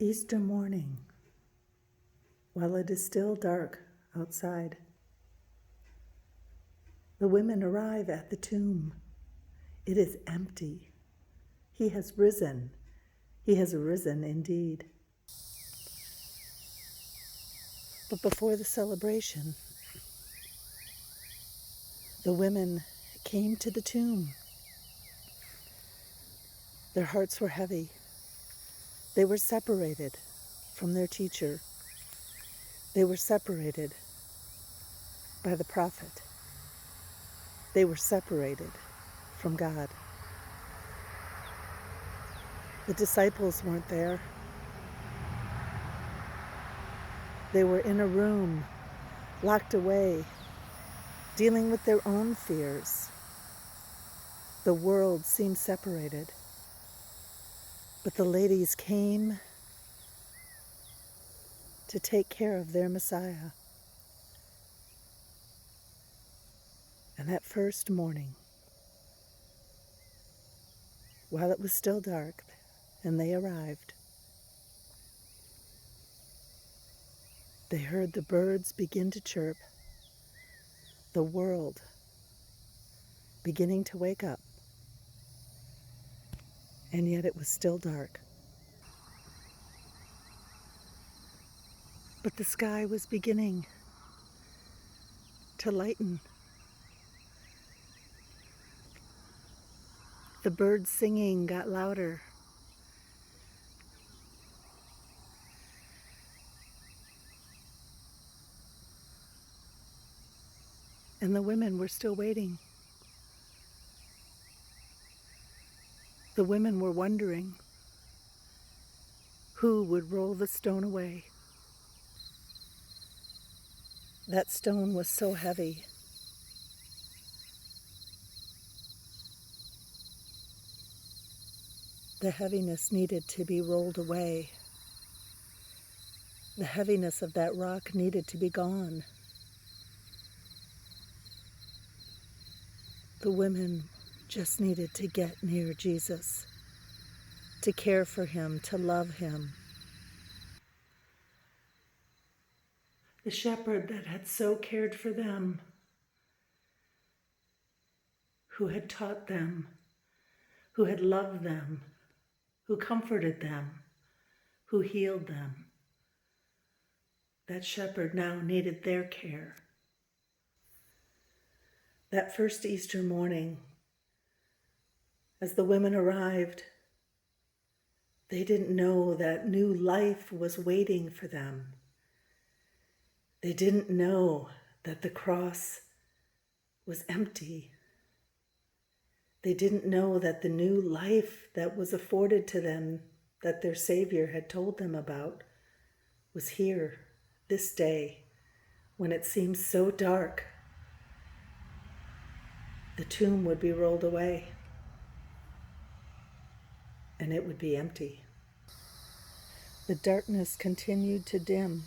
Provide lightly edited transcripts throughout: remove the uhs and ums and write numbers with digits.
Easter morning, while it is still dark outside, the women arrive at the tomb. It is empty. He has risen. He has risen indeed. But before the celebration, the women came to the tomb. Their hearts were heavy. They were separated from their teacher. They were separated by the prophet. They were separated from God. The disciples weren't there. They were in a room, locked away, dealing with their own fears. The world seemed separated. But the ladies came to take care of their Messiah. And that first morning, while it was still dark and they arrived, they heard the birds begin to chirp, the world beginning to wake up, and yet it was still dark. But the sky was beginning to lighten. The birds singing got louder. And the women were still waiting. The women were wondering who would roll the stone away. That stone was so heavy. The heaviness needed to be rolled away. The heaviness of that rock needed to be gone. The women just needed to get near Jesus, to care for him, to love him. The shepherd that had so cared for them, who had taught them, who had loved them, who comforted them, who healed them. That shepherd now needed their care. That first Easter morning, as the women arrived, they didn't know that new life was waiting for them. They didn't know that the cross was empty. They didn't know that the new life that was afforded to them, that their Savior had told them about, was here this day when it seemed so dark. The tomb would be rolled away and it would be empty. The darkness continued to dim.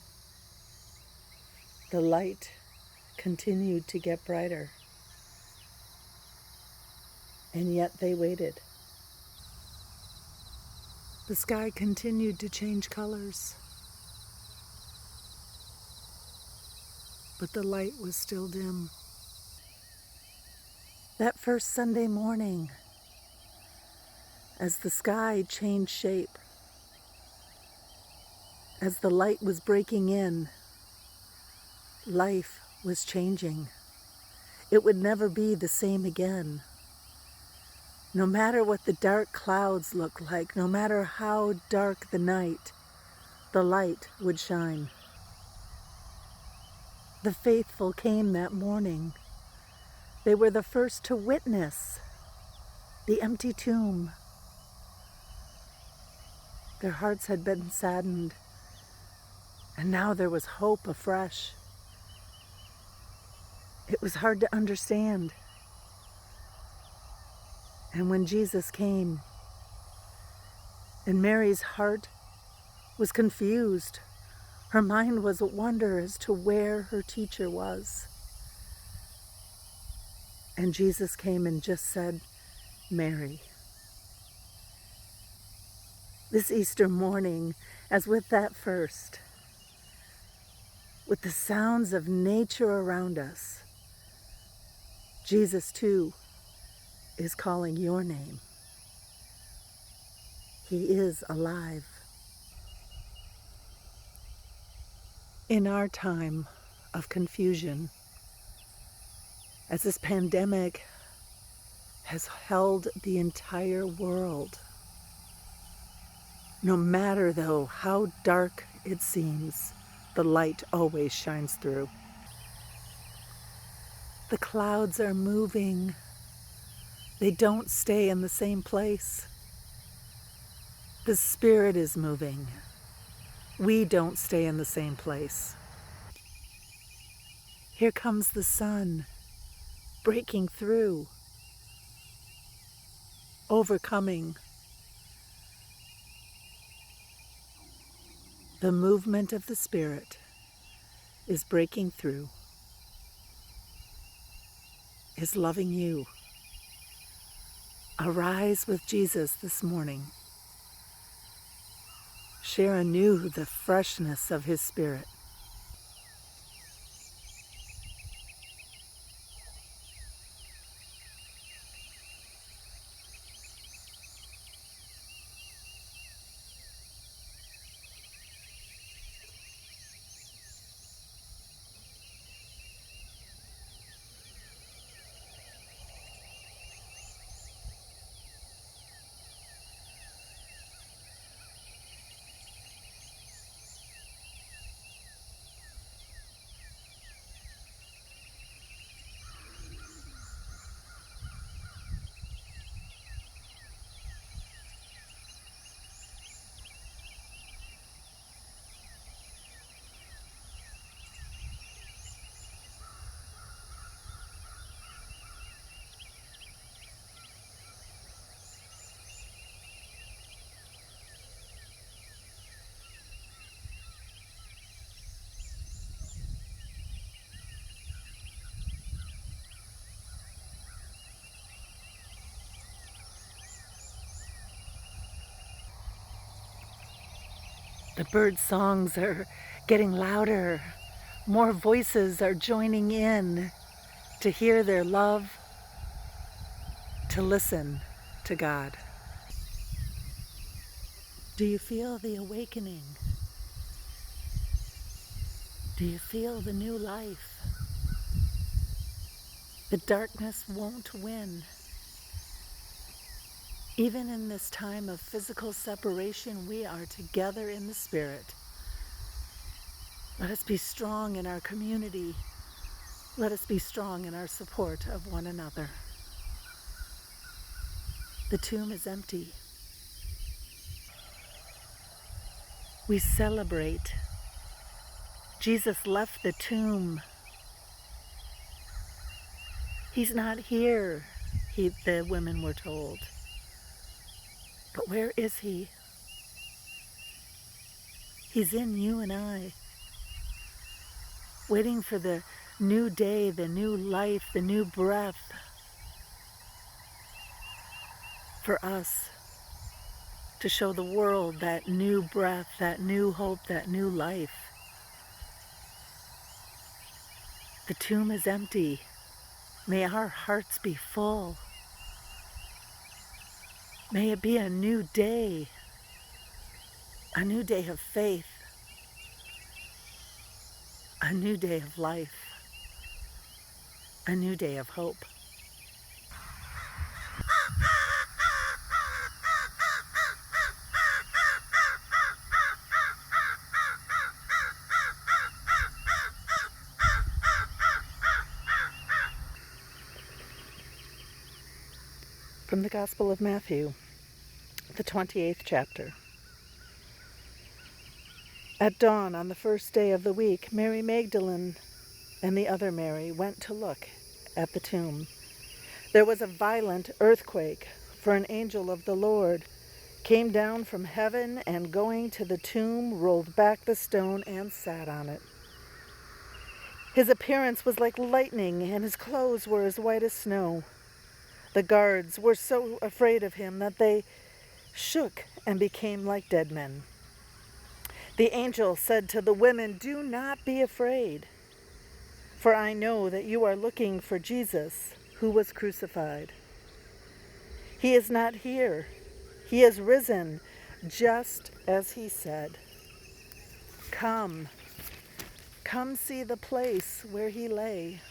The light continued to get brighter. And yet they waited. The sky continued to change colors, but the light was still dim. That first Sunday morning, as the sky changed shape, as the light was breaking in, life was changing. It would never be the same again. No matter what the dark clouds looked like, no matter how dark the night, the light would shine. The faithful came that morning. They were the first to witness the empty tomb. Their hearts had been saddened, and now there was hope afresh. It was hard to understand. And when Jesus came, and Mary's heart was confused, her mind was at wonder as to where her teacher was. And Jesus came and just said, "Mary." This Easter morning, as with that first, with the sounds of nature around us, Jesus too is calling your name. He is alive. In our time of confusion, as this pandemic has held the entire world, no matter though how dark it seems, the light always shines through. The clouds are moving. They don't stay in the same place. The Spirit is moving. We don't stay in the same place. Here comes the sun, breaking through, overcoming. The movement of the Spirit is breaking through, is loving you. Arise with Jesus this morning. Share anew the freshness of His Spirit. The bird songs are getting louder. More voices are joining in to hear their love, to listen to God. Do you feel the awakening? Do you feel the new life? The darkness won't win. Even in this time of physical separation, we are together in the Spirit. Let us be strong in our community. Let us be strong in our support of one another. The tomb is empty. We celebrate. Jesus left the tomb. He's not here, the women were told. But where is He? He's in you and I, waiting for the new day, the new life, the new breath for us to show the world that new breath, that new hope, that new life. The tomb is empty. May our hearts be full. May it be a new day of faith, a new day of life, a new day of hope. From the Gospel of Matthew, the 28th chapter. At dawn on the first day of the week, Mary Magdalene and the other Mary went to look at the tomb. There was a violent earthquake, for an angel of the Lord came down from heaven and going to the tomb, rolled back the stone and sat on it. His appearance was like lightning, and his clothes were as white as snow. The guards were so afraid of him that they shook and became like dead men. The angel said to the women, "Do not be afraid, for I know that you are looking for Jesus, who was crucified. He is not here. He is risen, just as he said. Come, come see the place where he lay.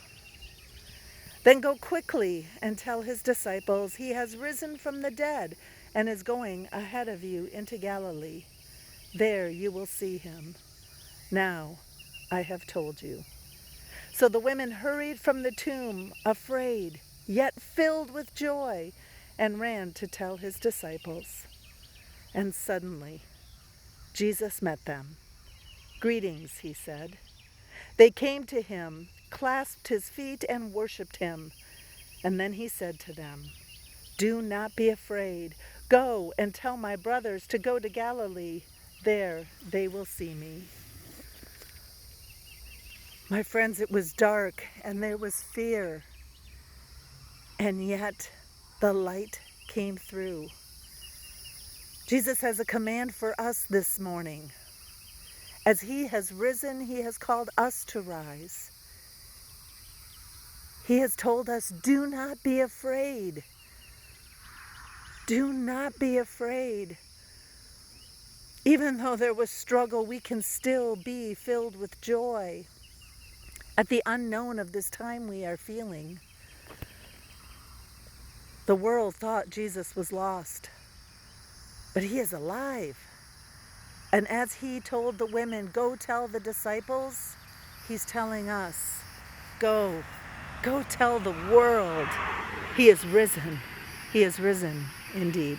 Then go quickly and tell his disciples, he has risen from the dead and is going ahead of you into Galilee. There you will see him. Now I have told you." So the women hurried from the tomb, afraid, yet filled with joy, and ran to tell his disciples. And suddenly Jesus met them. "Greetings," he said. They came to him, clasped his feet, and worshipped him. And then he said to them, "Do not be afraid. Go and tell my brothers to go to Galilee. There they will see me." My friends, it was dark and there was fear. And yet the light came through. Jesus has a command for us this morning. As he has risen, he has called us to rise. He has told us, do not be afraid. Do not be afraid. Even though there was struggle, we can still be filled with joy at the unknown of this time we are feeling. The world thought Jesus was lost, but he is alive. And as he told the women, "Go tell the disciples," he's telling us, go tell the world. He is risen. He is risen indeed.